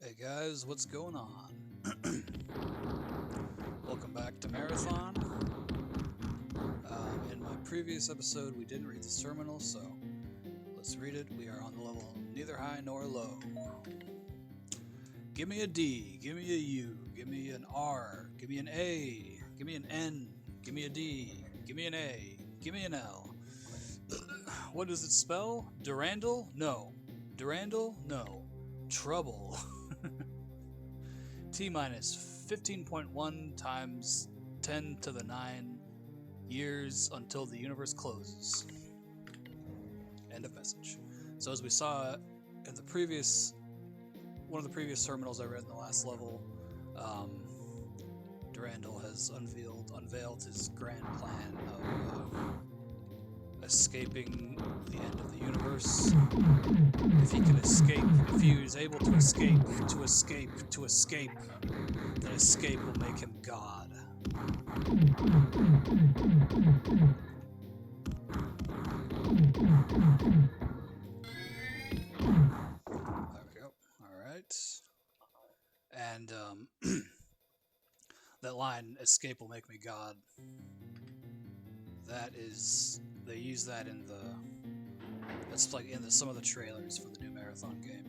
Hey guys, what's going on? Welcome back to Marathon. In my previous episode, we didn't read this terminal, so let's read it. We are on the level neither high nor low. Give me a D, give me a U, give me an R, give me an A, give me an N, give me a D, give me an A, give me an L. What does it spell? Durandal? No. Durandal? No. Trouble. T minus 15.1 times 10 to the 9 years until the universe closes. End of message. So as we saw in the previous, one of the previous terminals I read in the last level, Durandal has unveiled his grand plan of escaping the end of the universe. If he can escape, if he is able to escape, then escape will make him God. There we go. Alright. And, that line, escape will make me God, that is, they use that in the, that's like in some of the trailers for the new Marathon game.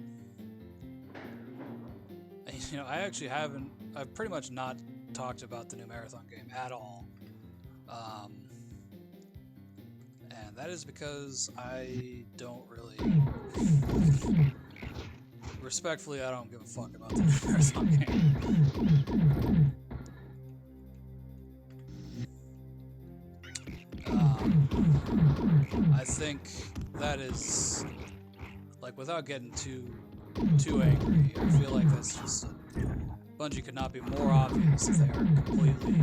And, you know, I've pretty much not talked about the new Marathon game at all. And that is because I don't really, respectfully, I don't give a fuck about the new Marathon game. I think that is, like, without getting too angry, I feel like that's just Bungie could not be more obvious if they are completely,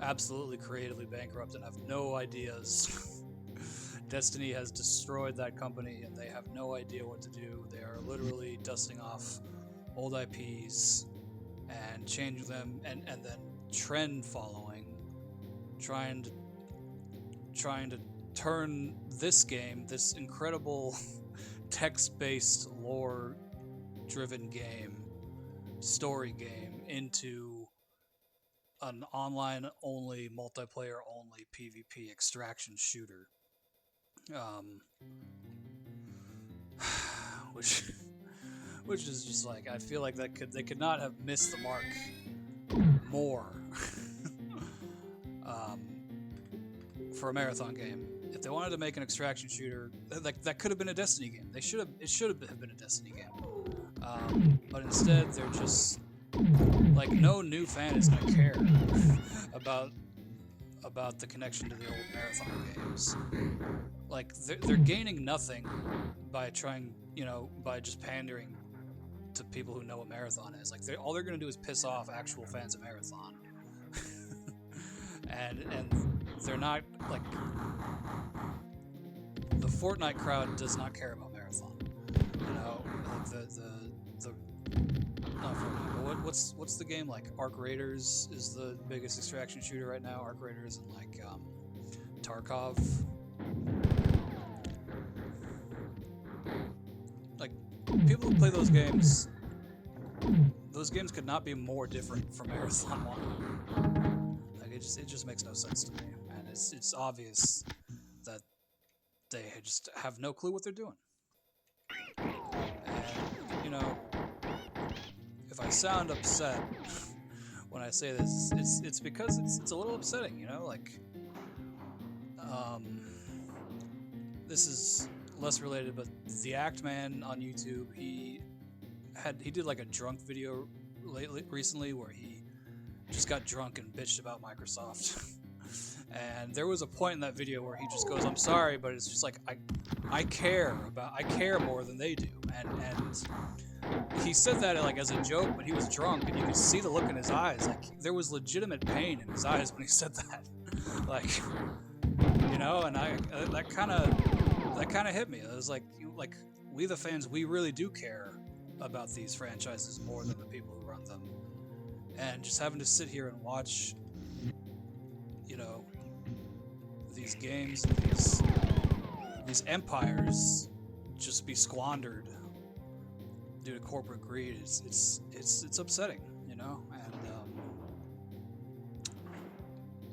absolutely creatively bankrupt and have no ideas. Destiny has destroyed that company and they have no idea what to do. They are literally dusting off old IPs and changing them and then trend following, trying to turn this game, this incredible text-based, lore-driven game, story game, into an online-only, multiplayer-only PvP extraction shooter. Which is just like, I feel like they could not have missed the mark more. For a Marathon game. If they wanted to make an extraction shooter, that could have been a Destiny game. It should have been a Destiny game. But instead, they're just like, no new fan is gonna care about the connection to the old Marathon games. Like, they're gaining nothing by trying, by just pandering to people who know what Marathon is. Like, all they're gonna do is piss off actual fans of Marathon. and they're not, like, the Fortnite crowd does not care about Marathon. Like not Fortnite, but what's the game, like? Arc Raiders is the biggest extraction shooter right now. Arc Raiders and like Tarkov. Like, people who play those games could not be more different from Marathon 1. Like, it just makes no sense to me, and it's obvious that they just have no clue what they're doing. And, if I sound upset when I say this, it's because it's a little upsetting, like, this is less related, but the Act Man on YouTube, he did like a drunk video recently where he just got drunk and bitched about Microsoft. And there was a point in that video where he just goes, "I'm sorry, but it's just like I care more than they do." And he said that like as a joke, but he was drunk, and you could see the look in his eyes. Like, there was legitimate pain in his eyes when he said that. Like, and that kind of hit me. It was like we the fans, we really do care about these franchises more than the people who run them. And just having to sit here and watch, these games, these empires just be squandered due to corporate greed, it's upsetting, you know,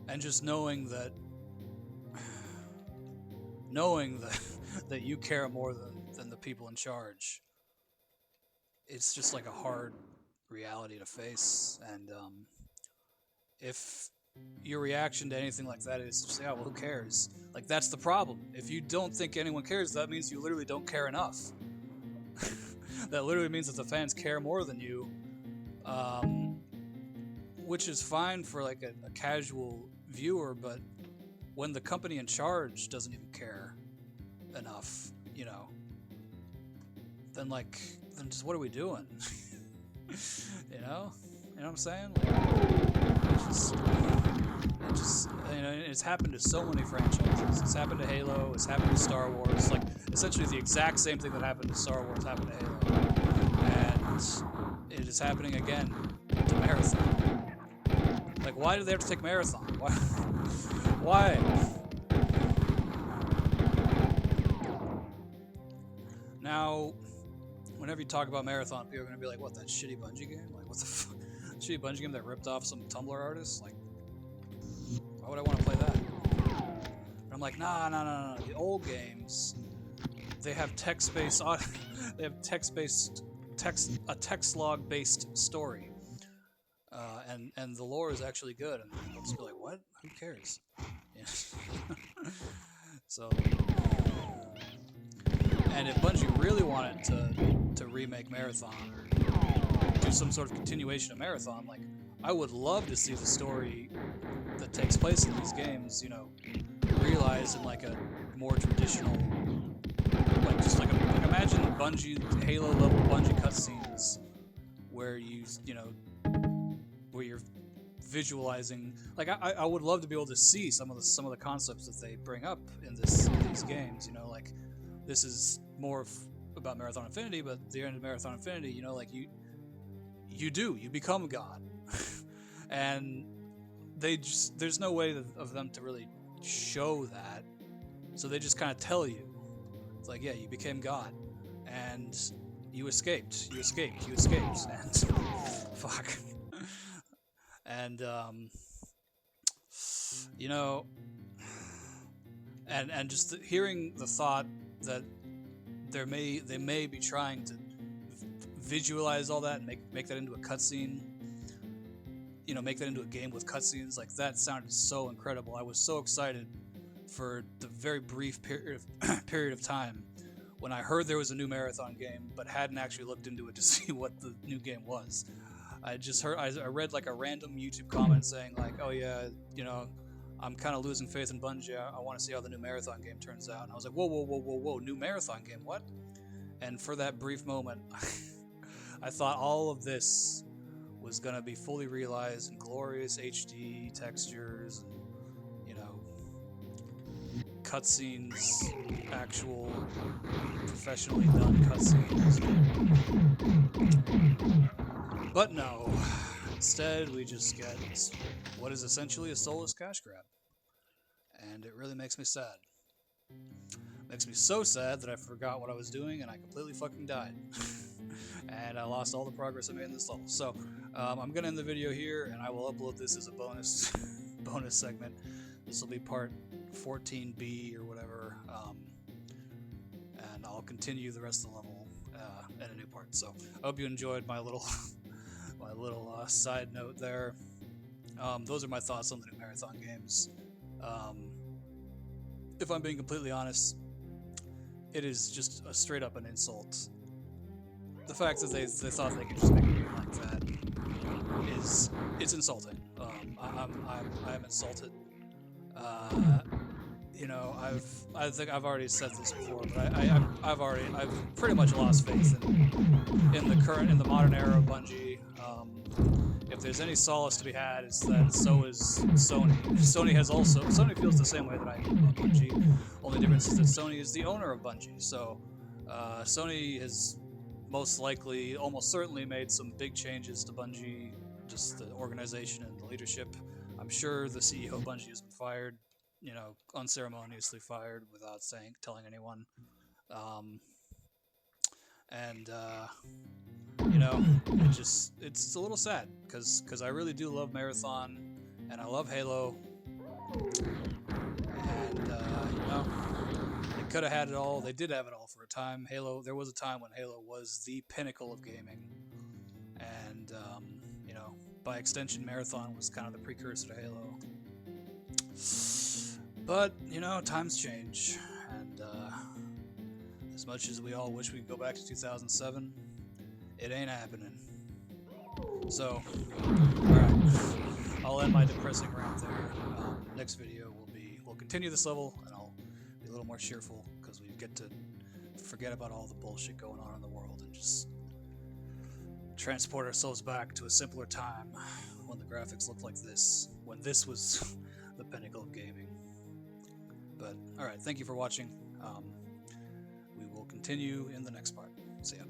and just knowing that that you care more than the people in charge, it's just like a hard reality to face. And if your reaction to anything like that is just, yeah, well, who cares? Like, that's the problem. If you don't think anyone cares, that means you literally don't care enough. That literally means that the fans care more than you, which is fine for like a casual viewer, but when the company in charge doesn't even care enough, you know, then just what are we doing? You know what I'm saying? Like, just you know, it's happened to so many franchises. It's happened to Halo. It's happened to Star Wars. Like, essentially the exact same thing that happened to Star Wars happened to Halo, and it is happening again to Marathon. Like, why do they have to take Marathon? Why? Now, whenever you talk about Marathon, people are gonna be like, "What, that shitty Bungie game? Like, what the fuck? Shitty Bungie game that ripped off some Tumblr artist? Like, why would I want to play that?" And I'm like, nah. The old games, they have text-based, they have a text log-based story, and the lore is actually good. And I'll just be like, what? Who cares? Yeah. So, and if Bungie really wanted to remake Marathon or do some sort of continuation of Marathon, like, I would love to see the story that takes place in these games, you know, realized in like a more traditional, like, just like imagine Bungie, Halo level Bungie cutscenes where you know, where you're visualizing. Like, I would love to be able to see some of the concepts that they bring up in these games. You know, like, this is more about Marathon Infinity, but at the end of Marathon Infinity, you know, like you become God, and there's no way of them to really show that, so they just kind of tell you. It's like, yeah, you became God, and you escaped, and fuck. And you know, and just hearing the thought that they may be trying to visualize all that and make that into a cutscene. You know, make that into a game with cutscenes. Like, that sounded so incredible. I was so excited for the very brief period of time when I heard there was a new Marathon game, but hadn't actually looked into it to see what the new game was. I read like a random YouTube comment saying like, oh yeah, you know, I'm kind of losing faith in Bungie. I want to see how the new Marathon game turns out. And I was like, whoa, new Marathon game, what? And for that brief moment, I thought all of this was gonna be fully realized in glorious HD textures, and, you know, cutscenes, actual professionally done cutscenes. But no, instead we just get what is essentially a soulless cash grab, and it really makes me sad. Makes me so sad that I forgot what I was doing and I completely fucking died. And I lost all the progress I made in this level. So I'm gonna end the video here, and I will upload this as a bonus segment. This will be part 14B or whatever, and I'll continue the rest of the level at a new part. So I hope you enjoyed my little side note there. Those are my thoughts on the new Marathon games. If I'm being completely honest, it is just a straight up an insult. The fact that they thought they could just make a game like that it's insulting. I am insulted. You know, I think I've already said this before, but I've pretty much lost faith in the modern era of Bungie. If there's any solace to be had, it's that so is Sony. Sony feels the same way that I do about Bungie. Only difference is that Sony is the owner of Bungie. So Sony has most likely, almost certainly, made some big changes to Bungie, just the organization and the leadership. I'm sure the CEO of Bungie has been fired, you know, unceremoniously fired without telling anyone. and you know, it's a little sad because I really do love Marathon, and I love Halo, and you know, they could have had it all. They did have it all for a time. Halo, there was a time when Halo was the pinnacle of gaming, and you know, by extension, Marathon was kind of the precursor to Halo. But you know, times change, and as much as we all wish we could go back to 2007, it ain't happening. So, alright, I'll end my depressing rant there. Next video we'll continue this level, and I'll be a little more cheerful, because we get to forget about all the bullshit going on in the world and just transport ourselves back to a simpler time when the graphics looked like this, when this was the pinnacle of gaming. But, alright, thank you for watching. We will continue in the next part. See ya.